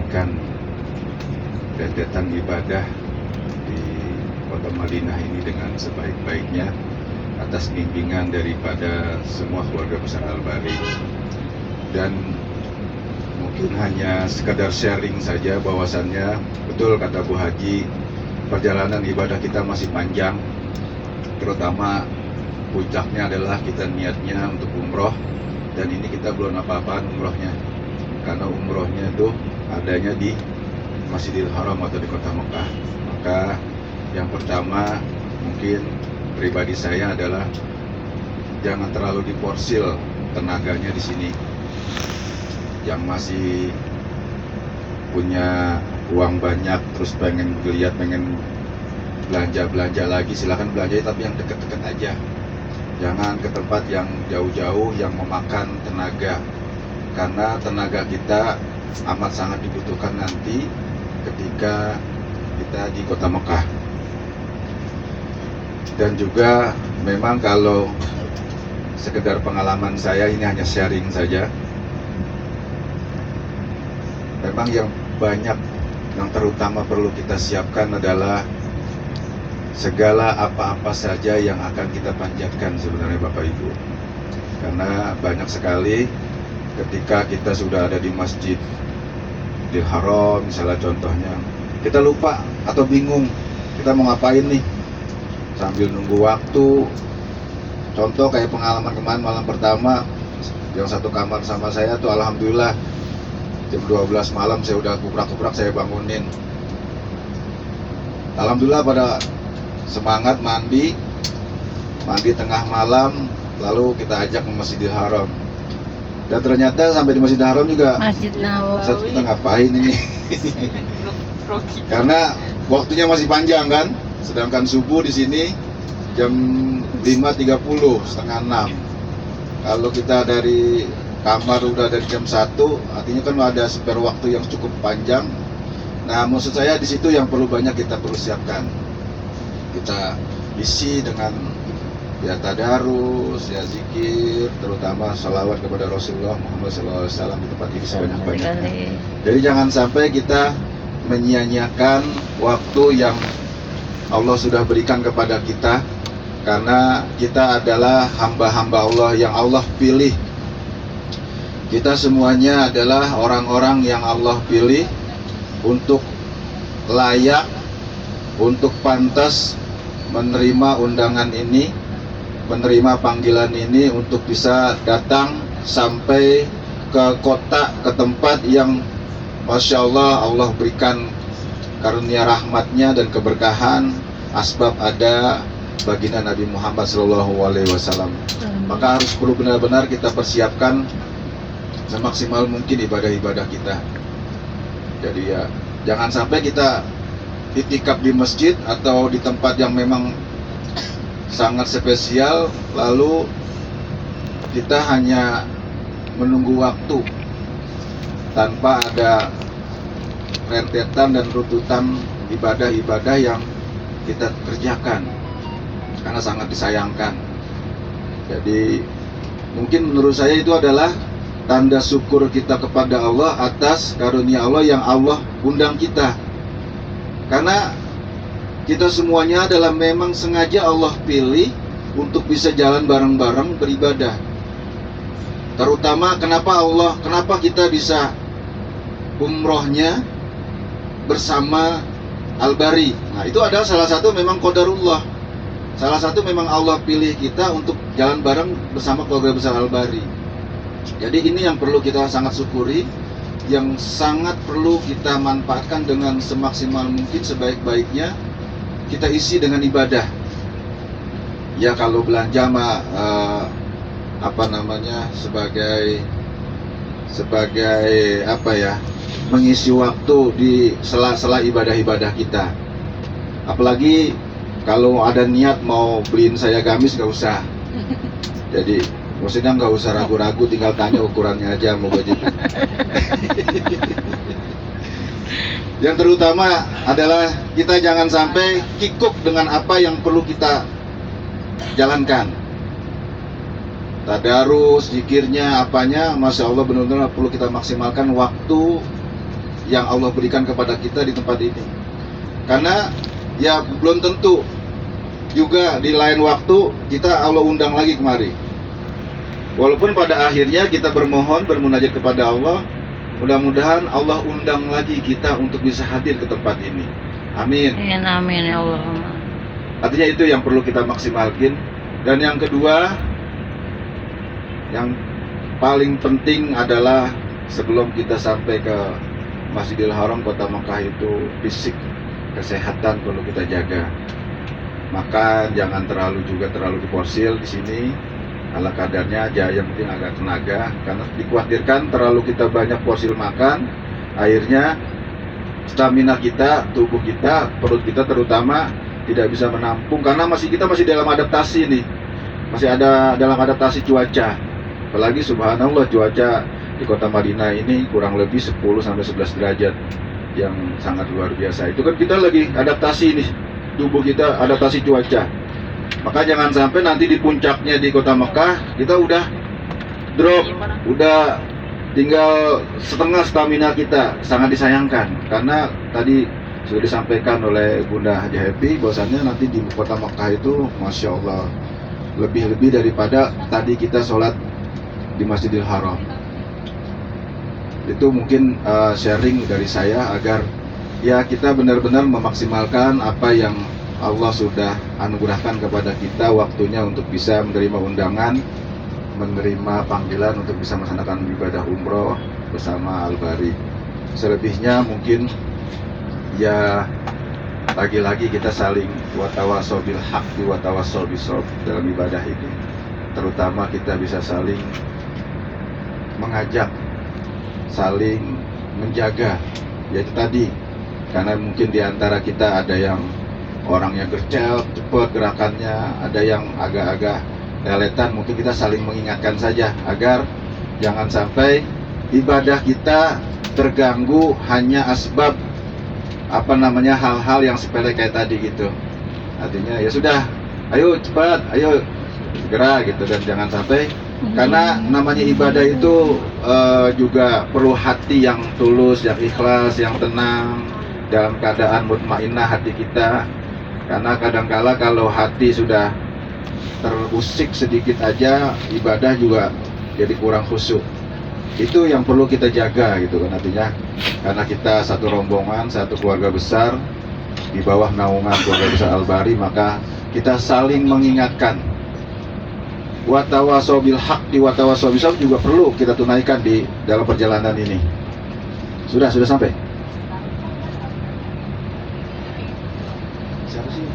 menjalankan rentetan ibadah di kota Madinah ini dengan sebaik-baiknya atas bimbingan daripada semua keluarga besar Al-Bari. Dan mungkin hanya sekadar sharing saja bahwasannya betul kata Bu Haji, perjalanan ibadah kita masih panjang, terutama puncaknya adalah kita niatnya untuk umroh, dan ini kita belum apa-apaan umrohnya, karena umrohnya itu adanya di Masjidil Haram atau di kota Mekah. Maka yang pertama mungkin pribadi saya adalah jangan terlalu diporsil tenaganya di sini. Yang masih punya uang banyak terus pengen lihat, pengen belanja lagi, silakan belanja, tapi yang dekat-dekat aja. Jangan ke tempat yang jauh-jauh yang memakan tenaga, karena tenaga kita amat sangat dibutuhkan nanti ketika kita di kota Mekah. Dan juga memang kalau sekedar pengalaman saya, ini hanya sharing saja, memang yang banyak, yang terutama perlu kita siapkan adalah segala apa-apa saja yang akan kita panjatkan sebenarnya Bapak Ibu. Karena banyak sekali ketika kita sudah ada di Masjidil Haram misalnya contohnya, kita lupa atau bingung kita mau ngapain nih sambil nunggu waktu. Contoh kayak pengalaman kemarin malam pertama, yang satu kamar sama saya tuh alhamdulillah jam 12 malam saya udah kuprak-kuprak saya bangunin. Alhamdulillah pada semangat mandi tengah malam, lalu kita ajak ke Masjidil Haram. Dan ternyata sampai di Masjidil Haram juga Masjid Nawawi. kita ngapain ini? Karena waktunya masih panjang kan, sedangkan subuh di sini jam 5.30, setengah 6. Kalau kita dari kamar udah dari jam 1, artinya kan ada spare waktu yang cukup panjang. Nah, maksud saya di situ yang perlu siapkan. Kita isi dengan ya tadarus, ya zikir, terutama salawat kepada Rasulullah Muhammad SAW di tempat ini sebanyak-banyaknya. Jadi jangan sampai kita menyia-nyiakan waktu yang Allah sudah berikan kepada kita, karena kita adalah hamba-hamba Allah yang Allah pilih. Kita semuanya adalah orang-orang yang Allah pilih untuk layak, untuk pantas menerima undangan ini, menerima panggilan ini, untuk bisa datang sampai ke kota, ke tempat yang Masya Allah, Allah berikan karunia rahmatnya dan keberkahan, asbab ada baginda Nabi Muhammad SAW. Maka harus perlu benar-benar kita persiapkan semaksimal mungkin ibadah-ibadah kita. Jadi ya jangan sampai kita itikaf di masjid atau di tempat yang memang sangat spesial, lalu kita hanya menunggu waktu tanpa ada rentetan dan runtutan ibadah-ibadah yang kita kerjakan, karena sangat disayangkan. Jadi mungkin menurut saya itu adalah tanda syukur kita kepada Allah atas karunia Allah yang Allah undang kita. Karena kita semuanya adalah memang sengaja Allah pilih untuk bisa jalan bareng-bareng beribadah. Terutama kenapa kita bisa umrohnya bersama Al-Bari. Nah, itu adalah salah satu memang qadarullah. Salah satu memang Allah pilih kita untuk jalan bareng bersama keluarga besar Al-Bari. Jadi ini yang perlu kita sangat syukuri, yang sangat perlu kita manfaatkan dengan semaksimal mungkin, sebaik-baiknya kita isi dengan ibadah. Ya kalau belanja mah sebagai apa ya, mengisi waktu di sela-sela ibadah-ibadah kita. Apalagi kalau ada niat mau beliin saya gamis, nggak usah. Jadi maksudnya nggak usah ragu-ragu, tinggal tanya ukurannya aja mau baju. Yang terutama adalah kita jangan sampai kikuk dengan apa yang perlu kita jalankan. Tadarus, zikirnya, apanya, Masya Allah benar-benar perlu kita maksimalkan waktu yang Allah berikan kepada kita di tempat ini. Karena ya belum tentu juga di lain waktu kita Allah undang lagi kemari. Walaupun pada akhirnya kita bermohon, bermunajat kepada Allah, mudah-mudahan Allah undang lagi kita untuk bisa hadir ke tempat ini. Amin. Amin ya Allah. Artinya itu yang perlu kita maksimalkan. Dan yang kedua, yang paling penting adalah sebelum kita sampai ke Masjidil Haram Kota Mekah itu fisik, kesehatan perlu kita jaga. Makan jangan terlalu diporsil di sini, ala kadarnya aja, yang penting agak tenaga, karena dikhawatirkan terlalu kita banyak porsil makan, akhirnya stamina kita, tubuh kita, perut kita terutama tidak bisa menampung, karena kita masih dalam adaptasi nih, masih ada dalam adaptasi cuaca. Apalagi subhanallah cuaca di kota Madinah ini kurang lebih 10-11 derajat, yang sangat luar biasa. Itu kan kita lagi adaptasi nih, tubuh kita adaptasi cuaca. Maka jangan sampai nanti di puncaknya di kota Mekah kita udah drop, udah tinggal setengah stamina kita. Sangat disayangkan, karena tadi sudah disampaikan oleh Bunda Haji Happy bahwasannya nanti di kota Mekah itu Masya Allah lebih daripada tadi kita sholat di Masjidil Haram. Itu mungkin sharing dari saya agar ya kita benar-benar memaksimalkan apa yang Allah sudah anugerahkan kepada kita, waktunya untuk bisa menerima undangan, menerima panggilan untuk bisa melaksanakan ibadah umroh bersama Al-Bari. Selebihnya mungkin ya lagi-lagi kita saling watawasau bil haqqi watawasau bisabr dalam ibadah ini. Terutama kita bisa saling mengajak, saling menjaga, yaitu tadi, karena mungkin di antara kita ada yang orangnya gercel, cepat gerakannya, ada yang agak-agak leletan. Mungkin kita saling mengingatkan saja agar jangan sampai ibadah kita terganggu hanya asbab hal-hal yang sepele kayak tadi gitu. Artinya ya sudah, ayo cepat, ayo segera gitu, dan jangan sampai, karena namanya ibadah itu juga perlu hati yang tulus, yang ikhlas, yang tenang, dalam keadaan mutmainnah hati kita. Karena kadangkala kalau hati sudah terusik sedikit aja, ibadah juga jadi kurang khusyuk. Itu yang perlu kita jaga gitu kan, artinya karena kita satu rombongan, satu keluarga besar di bawah naungan keluarga besar Al-Bari, maka kita saling mengingatkan. Watawasau bil haqqi watawasau bisabr juga perlu kita tunaikan di dalam perjalanan ini. Sudah sampai? Siapa sih?